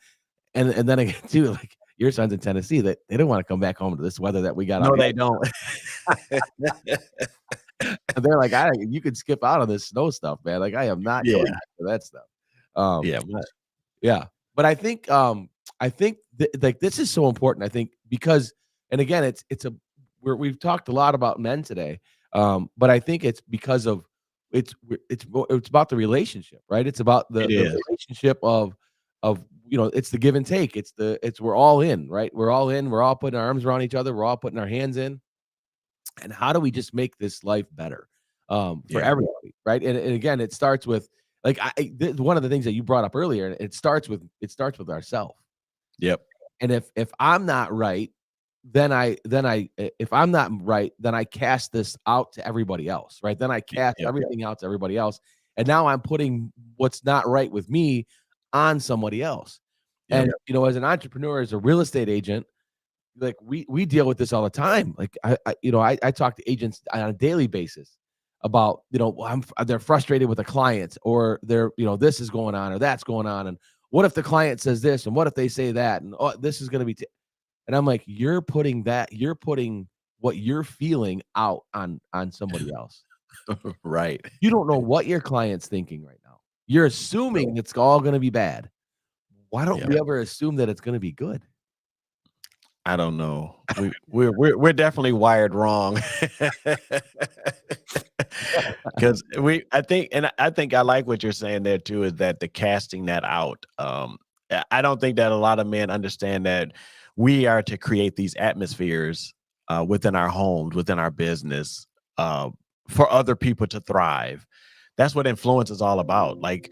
and then again too, like your son's in Tennessee, that they don't want to come back home to this weather that we got. No, they don't. And they're like, you could skip out on this snow stuff, man. Like I am not going for that stuff. Yeah. But I think like this is so important. I think because, and again, we've talked a lot about men today. But I think it's because of it's about the relationship, right? It's about the relationship of it's the give and take. We're all in, right? We're all in. We're all putting our arms around each other. We're all putting our hands in. And how do we just make this life better for everybody, right? And again, it starts with like one of the things that you brought up earlier. It starts with ourselves. Yep. And if I'm not right, then if I'm not right, then I cast this out to everybody else, right? Then I cast everything out to everybody else, and now I'm putting what's not right with me on somebody else. And as an entrepreneur, as a real estate agent, like we deal with this all the time. Like I talk to agents on a daily basis about they're frustrated with a client, or they're this is going on or that's going on, and what if the client says this and what if they say that, and this is going to be and I'm like, you're putting what you're feeling out on somebody else. Right. You don't know what your client's thinking right now. You're assuming it's all going to be bad. Why don't we ever assume that it's going to be good? I don't know. We're definitely wired wrong. Because I think I like what you're saying there too, is that the casting that out. I don't think that a lot of men understand that we are to create these atmospheres within our homes, within our business, for other people to thrive. That's what influence is all about. Like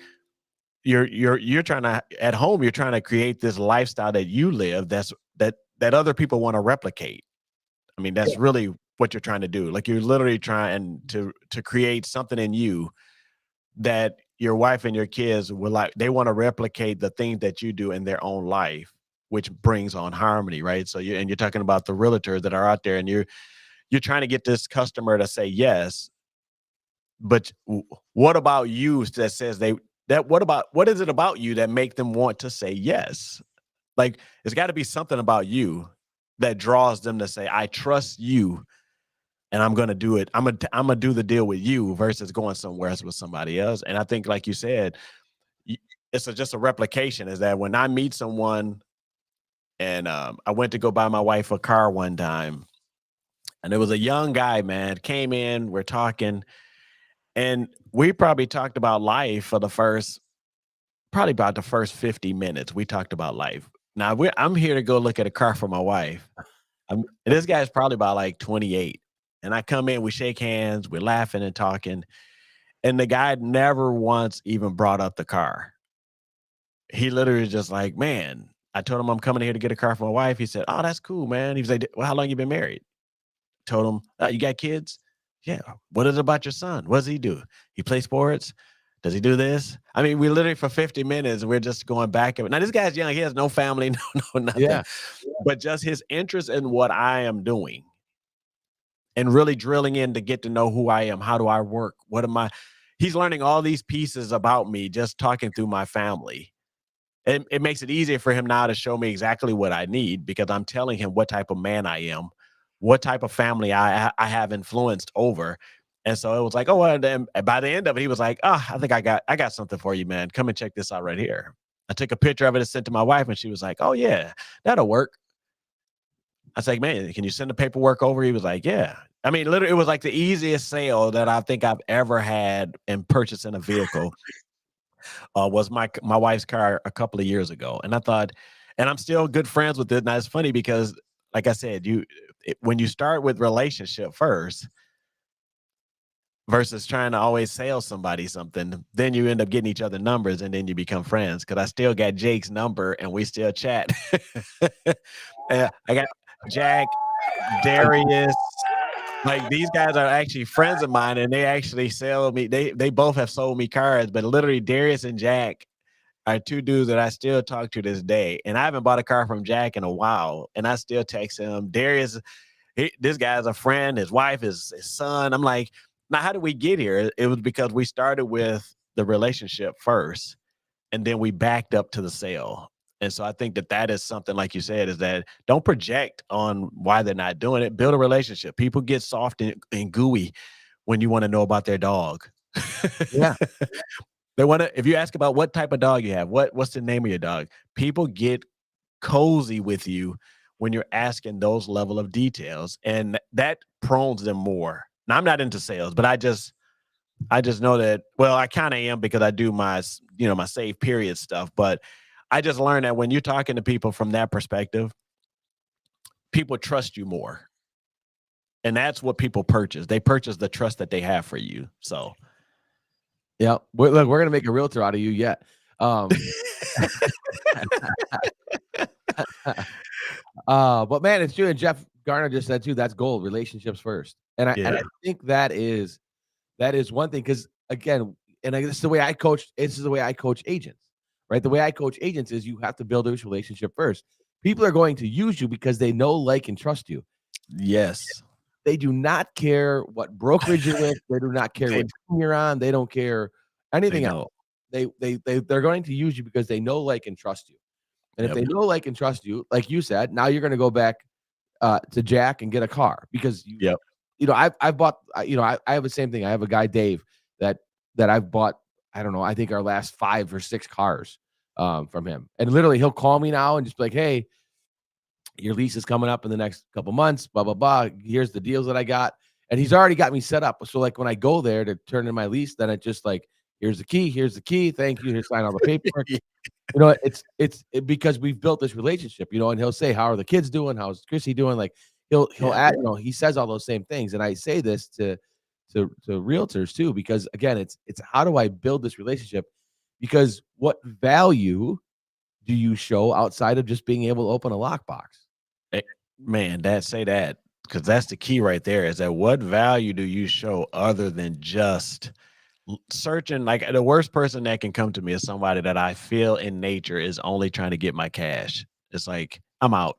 you're trying to, at home, you're trying to create this lifestyle that you live that other people want to replicate. I mean, that's really what you're trying to do. Like you're literally trying to create something in you that your wife and your kids will like. They want to replicate the things that you do in their own life, which brings on harmony, right? So you're talking about the realtors that are out there, and you're trying to get this customer to say yes. But what about you that says what is it about you that make them want to say yes? Like, it's got to be something about you that draws them to say, I trust you and I'm going to do it. I'm going to do the deal with you versus going somewhere else with somebody else. And I think, like you said, it's just a replication, is that when I meet someone, and I went to go buy my wife a car one time, and there was a young guy, man, came in, we're talking, and we probably talked about life for probably about the first 50 minutes. We talked about life. Now I'm here to go look at a car for my wife. This guy's probably about like 28. And I come in, we shake hands, we're laughing and talking. And the guy never once even brought up the car. He literally was just like, man, I told him I'm coming here to get a car for my wife. He said, oh, that's cool, man. He was like, well, how long you been married? Told him, you got kids? Yeah. What is it about your son? What does he do? He play sports? Does he do this? I mean, we literally for 50 minutes, we're just going back. Now, this guy's young. He has no family, no nothing. Yeah. But just his interest in what I am doing and really drilling in to get to know who I am. How do I work? What am I? He's learning all these pieces about me just talking through my family. And it makes it easier for him now to show me exactly what I need, because I'm telling him what type of man I am, what type of family I have influenced over. And so it was like, oh, and then by the end of it, he was like, oh, I think I got something for you, man. Come and check this out right here. I took a picture of it and sent to my wife, and she was like, oh yeah, that'll work. I was like, man, can you send the paperwork over? He was like, yeah. I mean, literally, it was like the easiest sale that I think I've ever had in purchasing a vehicle. Was my wife's car a couple of years ago, and I thought, and I'm still good friends with it. And it's funny because, like I said, when you start with relationship first versus trying to always sell somebody something, then you end up getting each other numbers, and then you become friends. Because I still got Jake's number, and we still chat. I got Jack, Darius. Like, these guys are actually friends of mine, and they actually sell me. They both have sold me cars, but literally Darius and Jack are two dudes that I still talk to this day. And I haven't bought a car from Jack in a while, and I still text him. Darius, this guy's a friend. His wife is his son. I'm like, now how did we get here? It was because we started with the relationship first, and then we backed up to the sale. And so I think that is something, like you said, is that don't project on why they're not doing it. Build a relationship. People get soft and gooey when you want to know about their dog. Yeah. They want to, if you ask about what type of dog you have, what's the name of your dog? People get cozy with you when you're asking those level of details, and that prones them more. Now, I'm not into sales, but I just know that, well, I kind of am because I do my save period stuff, but I just learned that when you're talking to people from that perspective, people trust you more. And that's what people purchase. They purchase the trust that they have for you. So, yeah. Look, we're going to make a realtor out of you yet. But man, it's true. And Jeff Garner just said too, that's gold, relationships first. And I think that is one thing. Cause again, this is the way I coach. This is the way I coach agents. Right. The way I coach agents is you have to build a relationship first. People are going to use you because they know, like, and trust you. Yes. They do not care what brokerage you're with. They do not care what team you're on. They don't care anything else. They're going to use you because they know, like, and trust you. And if they know, like, and trust you, like you said, now you're going to go back to Jack and get a car because I've bought, I have the same thing. I have a guy, Dave, that I've bought, I don't know, I think our last 5 or 6 cars from him. And literally he'll call me now and just be like, hey, your lease is coming up in the next couple months, blah, blah, blah. Here's the deals that I got. And he's already got me set up. So like when I go there to turn in my lease, then it's just like, here's the key. Thank you. Here's sign all the paperwork. It's because we've built this relationship, and he'll say, how are the kids doing? How's Chrissy doing? Like he'll add, he says all those same things. And I say this to realtors too, because again, it's how do I build this relationship? Because what value do you show outside of just being able to open a lockbox? Hey, man, because that's the key right there, is that what value do you show other than just searching? Like, the worst person that can come to me is somebody that I feel in nature is only trying to get my cash. It's like, I'm out.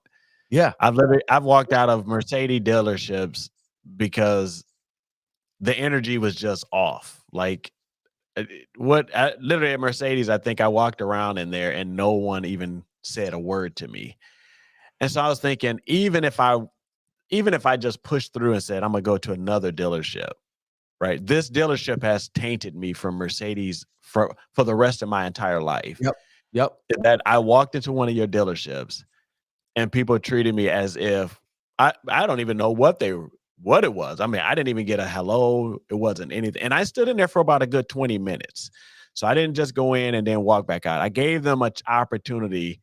Yeah. I've walked out of Mercedes dealerships because the energy was just off. Like, literally at Mercedes, I think I walked around in there and no one even said a word to me. And so I was thinking, even if I just pushed through and said, I'm going to go to another dealership, right? This dealership has tainted me from Mercedes for the rest of my entire life. Yep. That I walked into one of your dealerships and people treated me as if I don't even know what it was. I mean, I didn't even get a hello. It wasn't anything. And I stood in there for about a good 20 minutes. So I didn't just go in and then walk back out. I gave them an opportunity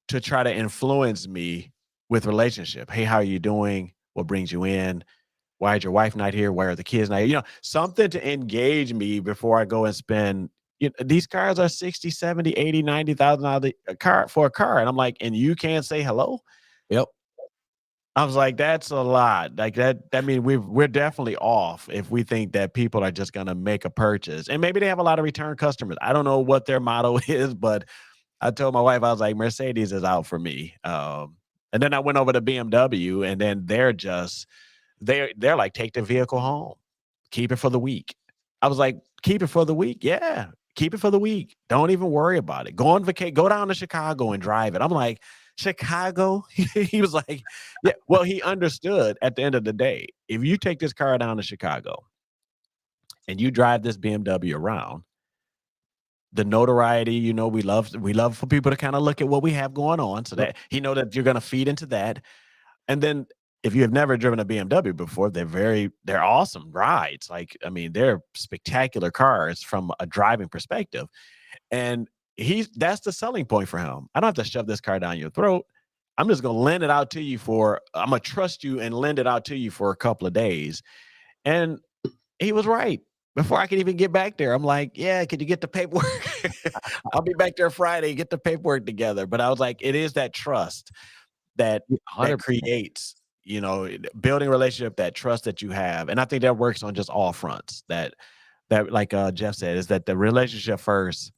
to try to influence me with relationship. Hey, how are you doing? What brings you in? Why is your wife not here? Why are the kids not here? Something to engage me before I go and spend. These cars are 60, 70, 80, 90,000 for a car. And I'm like, and you can't say hello? Yep. I was like, that's a lot. Like that means we're definitely off if we think that people are just going to make a purchase. And maybe they have a lot of return customers. I don't know what their motto is, but I told my wife, I was like, Mercedes is out for me. And then I went over to BMW, and then they're like, take the vehicle home, keep it for the week. I was like, keep it for the week? Yeah, keep it for the week. Don't even worry about it. Go on vacation, go down to Chicago and drive it. I'm like, Chicago? He was like, yeah. Well, he understood at the end of the day, if you take this car down to Chicago and you drive this BMW around, the notoriety, we love for people to kind of look at what we have going on, so that he know that you're going to feed into that. And then if you have never driven a BMW before, they're awesome rides. Like, I mean, they're spectacular cars from a driving perspective. And that's the selling point for him. I don't have to shove this car down your throat. I'm just going to lend it out to you I'm going to trust you and lend it out to you for a couple of days. And he was right. Before I could even get back there, I'm like, yeah, could you get the paperwork? I'll be back there Friday, get the paperwork together. But I was like, it is that trust that creates, building a relationship, that trust that you have. And I think that works on just all fronts. That like Jeff said, is that the relationship first.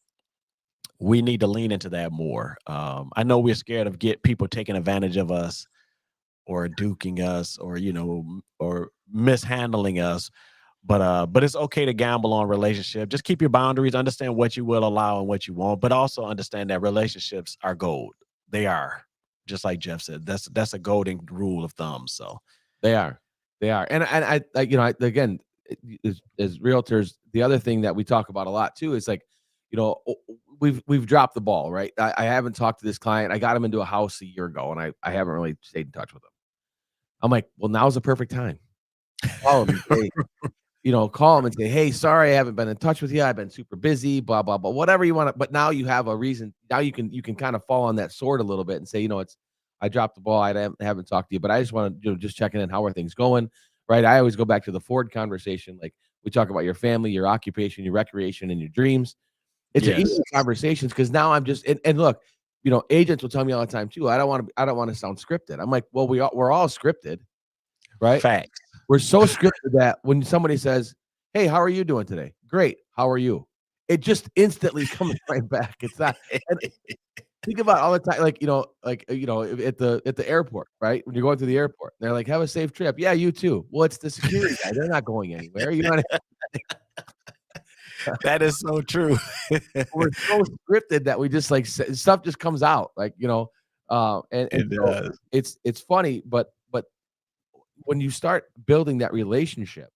We need to lean into that more. I know we're scared of people taking advantage of us or duking us or mishandling us. But it's okay to gamble on relationship. Just keep your boundaries, understand what you will allow and what you won't, but also understand that relationships are gold. They are, just like Jeff said. That's a golden rule of thumb. So they are. And I again, as realtors, the other thing that we talk about a lot too is like, we've dropped the ball, right? I haven't talked to this client. I got him into a house a year ago, and I haven't really stayed in touch with him. I'm like, well, now's the perfect time. Call him and say, hey, sorry, I haven't been in touch with you. I've been super busy, blah, blah, blah, whatever you want to. But now you have a reason. Now you can kind of fall on that sword a little bit and say, I dropped the ball. I haven't talked to you, but I just want to just checking in. How are things going? Right. I always go back to the Ford conversation. Like, we talk about your family, your occupation, your recreation, and your dreams. It's an easy conversations because now I'm just and look, agents will tell me all the time too. I don't want to sound scripted. I'm like, well, we're all scripted, right? Facts. We're so scripted that when somebody says, hey, how are you doing today? Great. How are you? It just instantly comes right back. It's not. And think about all the time, at the airport, right? When you're going through the airport, they're like, have a safe trip. Yeah, you too. Well, it's the security guy. They're not going anywhere. That is so true. We're so scripted that we just like stuff just comes out, like and it's funny, but when you start building that relationship,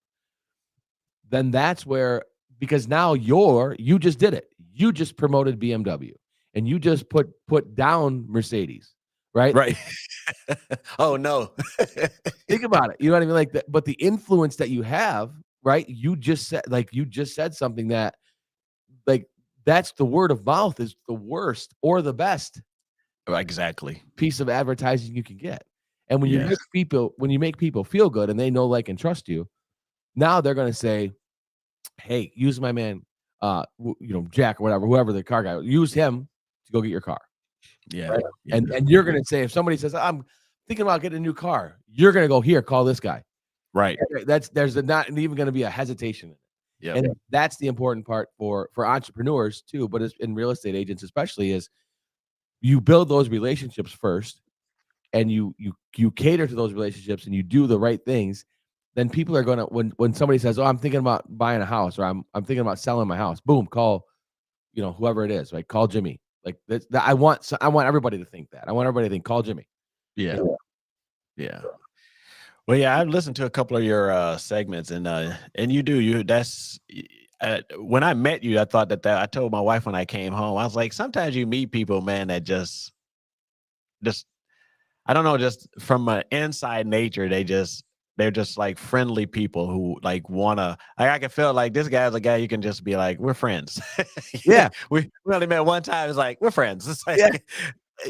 then that's where, because now you just did it. You just promoted BMW and you just put down Mercedes, right? Right. Oh no. Think about it. You know what I mean? Like that, but the influence that you have, right? You just said something that, like, that's the word of mouth is the worst or the best exactly piece of advertising you can get. And when you make people feel good and they know, like, and trust you, now they're going to say, hey, use my man, Jack or whatever, whoever the car guy, use him to go get your car. Yeah. Right? Yeah. And you're going to say, if somebody says, I'm thinking about getting a new car, you're going to go, here, call this guy. Right. There's not even going to be a hesitation. Yeah. And that's the important part for entrepreneurs too, but in real estate agents especially, is you build those relationships first, and you cater to those relationships, and you do the right things. Then people are gonna, when somebody says, oh, I'm thinking about buying a house, or I'm thinking about selling my house, boom, call whoever it is, right? Call Jimmy. Like I want everybody to think that. I want everybody to think, call Jimmy. Yeah. Well, yeah, I've listened to a couple of your segments, and when I met you, I thought that I told my wife when I came home, I was like, sometimes you meet people, man, that just I don't know, just from an inside nature, they're just like friendly people who like wanna. I can feel like this guy's a guy you can just be like, we're friends. Yeah, we only met one time. It's like, we're friends. It's like,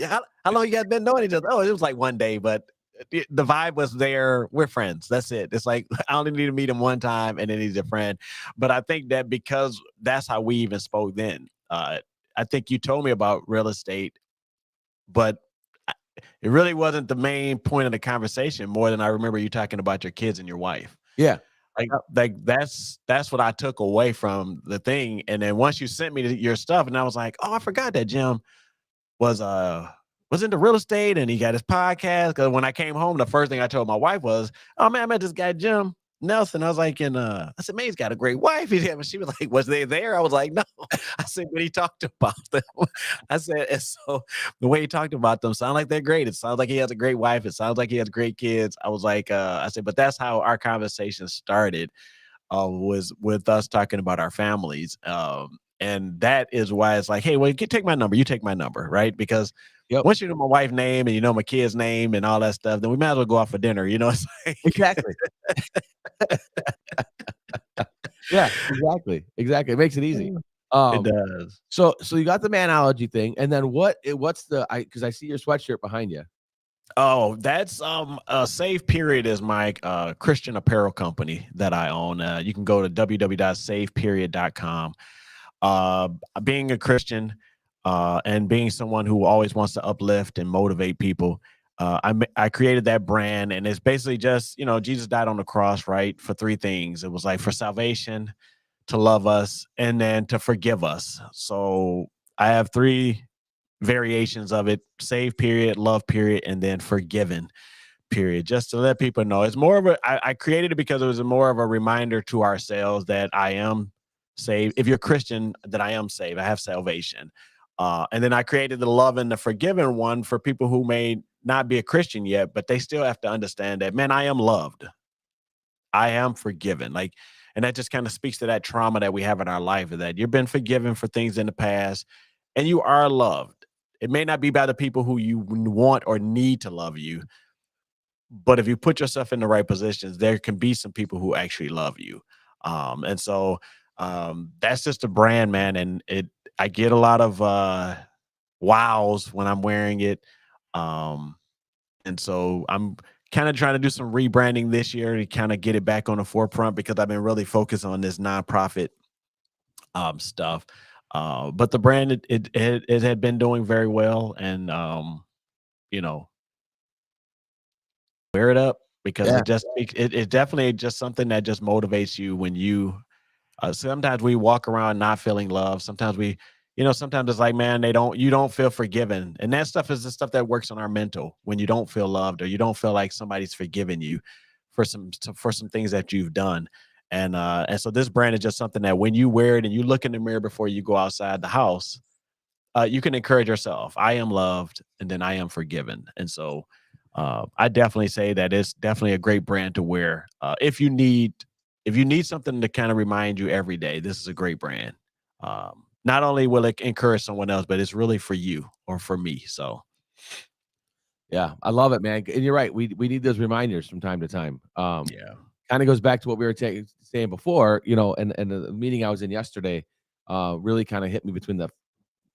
how long you guys been knowing each other? Oh, it was like one day, but the vibe was there. We're friends. That's it. It's like, I only need to meet him one time and then he's a friend. But I think that because that's how we even spoke then. I think you told me about real estate, but it really wasn't the main point of the conversation more than I remember you talking about your kids and your wife. Yeah. Like that's what I took away from the thing. And then once you sent me your stuff, and I was like, oh, I forgot that Jim was into real estate and he got his podcast. Because when I came home, the first thing I told my wife was, oh man, I met this guy Jim Nelson. I was like, I said, man, he's got a great wife. She was like, was they there? I was like, no. I said, when he talked about them, I said, and so the way he talked about them sound like they're great. It sounds like he has a great wife. It sounds like he has great kids. I was like, I said, but that's how our conversation started. was with us talking about our families. And that is why it's like, hey, well, take my number. You take my number, right? Because once you know my wife's name and you know my kid's name and all that stuff, then we might as well go out for dinner. You know, it's like, Exactly. Yeah, exactly. It makes it easy. It does. So you got the Man-Ology thing, and then what's the because I see your sweatshirt behind you. Oh, that's Save Period is my Christian apparel company that I own. You can go to www.saveperiod.com. Being a Christian and being someone who always wants to uplift and motivate people, I created that brand, and it's basically just, you know, Jesus died on the cross, right, for three things. It was like for salvation, to love us, and then to forgive us. So I have three variations of it: save period, love period, and then forgiven period, just to let people know. It's more of I created it because it was more of a reminder to ourselves that I am saved. If you're Christian, that I am saved. I have salvation. And then I created the love and the forgiven one for people who may not be a Christian yet, but they still have to understand that, man, I am loved. I am forgiven. Like, and that just kind of speaks to that trauma that we have in our life, that you've been forgiven for things in the past and you are loved. It may not be by the people who you want or need to love you, but if you put yourself in the right positions, there can be some people who actually love you. And so that's just a brand, man. And I get a lot of wows when I'm wearing it. And so I'm kind of trying to do some rebranding this year to kind of get it back on the forefront, because I've been really focused on this nonprofit stuff. But the brand, it had been doing very well, and you know, wear it up, because it definitely just something that just motivates you when you sometimes we walk around not feeling love. Sometimes sometimes it's like, man, you don't feel forgiven. And that stuff is the stuff that works on our mental when you don't feel loved, or you don't feel like somebody's forgiven you for some things that you've done. And so this brand is just something that when you wear it and you look in the mirror before you go outside the house, you can encourage yourself. I am loved, and then I am forgiven. And so I definitely say that it's definitely a great brand to wear. If you need something to kind of remind you every day, this is a great brand. Not only will it encourage someone else, but it's really for you or for me. So yeah, I love it, man. And you're right. We need those reminders from time to time. yeah. Kind of goes back to what we were saying before, and the meeting I was in yesterday really kind of hit me between the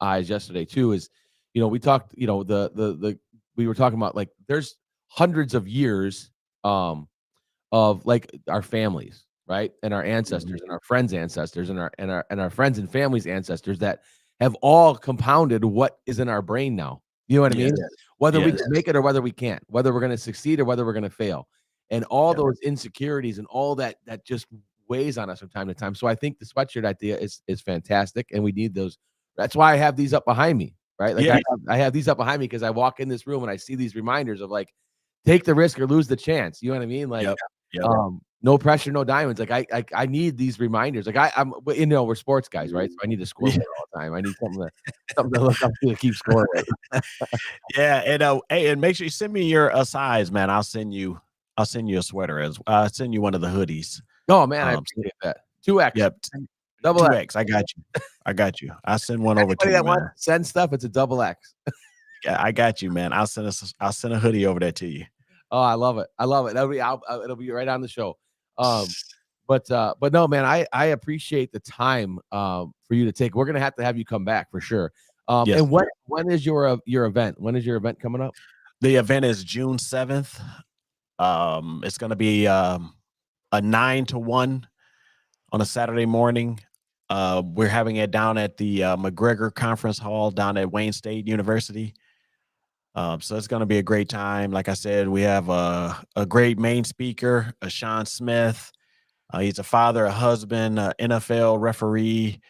eyes yesterday too. Is, we talked, we were talking about, like, there's hundreds of years of, like, our families, right, and our ancestors and our friends' ancestors and our friends and families' ancestors that have all compounded what is in our brain now. You know what I mean? Whether we can make it or whether we can't, whether we're going to succeed or whether we're going to fail, and all those insecurities and all that just weighs on us from time to time. So I think the sweatshirt idea is fantastic, and we need those. That's why I have these up behind me, right? Like, I have these up behind me because I walk in this room and I see these reminders of, like, take the risk or lose the chance. You know what I mean? Like, no pressure, no diamonds. Like, I need these reminders. Like, I'm, we're sports guys, right? So I need to score all the time. I need something to look up to keep scoring. Yeah, and hey, and make sure you send me your size, man. I'll send you a sweater I'll send you one of the hoodies. Oh man, I appreciate that. 2X. Yep. Double 2X. I got you. I'll send one over to you, man. Send stuff. It's a double X. Yeah, I got you, man. I'll send a hoodie over there to you. Oh, I love it. It'll be right on the show. But no, man, I appreciate the time for you to take. We're gonna have you come back for sure. Yes. And when is your event? When is your event coming up? The event is June 7th. It's gonna be a 9 to 1 on a Saturday morning. We're having it down at the McGregor Conference Hall down at Wayne State University. So it's going to be a great time. Like I said, we have a great main speaker, Sean Smith. He's a father, a husband, NFL referee.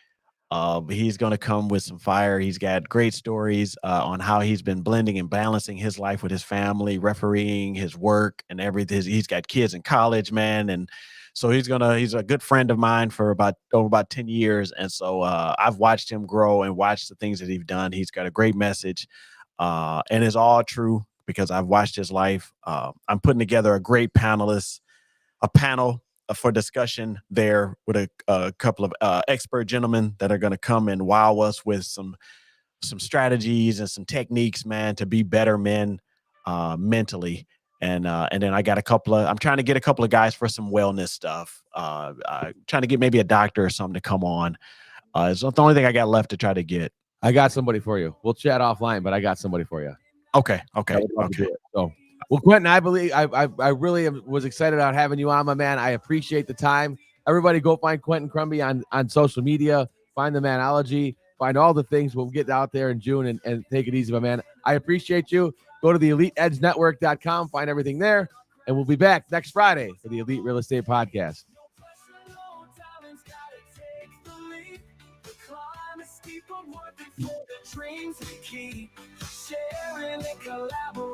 He's going to come with some fire. He's got great stories on how he's been blending and balancing his life with his family, refereeing, his work, and everything. He's got kids in college, man, and so he's a good friend of mine for over about 10 years. And so I've watched him grow and watched the things that he's done. He's got a great message, and it's all true because I've watched his life. I'm putting together a great panel for discussion there with a couple of expert gentlemen that are going to come and wow us with some strategies and some techniques, man, to be better men mentally. And then I got I'm trying to get a couple of guys for some wellness stuff. Trying to get maybe a doctor or something to come on. It's the only thing I got left to try to get. I got somebody for you. We'll chat offline, but I got somebody for you. Okay. I would love to do it. So, well, Quentin, I believe I really was excited about having you on, my man. I appreciate the time. Everybody go find Quentin Crumbey on social media. Find the Man-Ology. Find all the things. We'll get out there in June and take it easy, my man. I appreciate you. Go to the EliteEdgeNetwork.com. Find everything there. And we'll be back next Friday for the Elite Real Estate Podcast. Dreams we keep sharing and collaborating.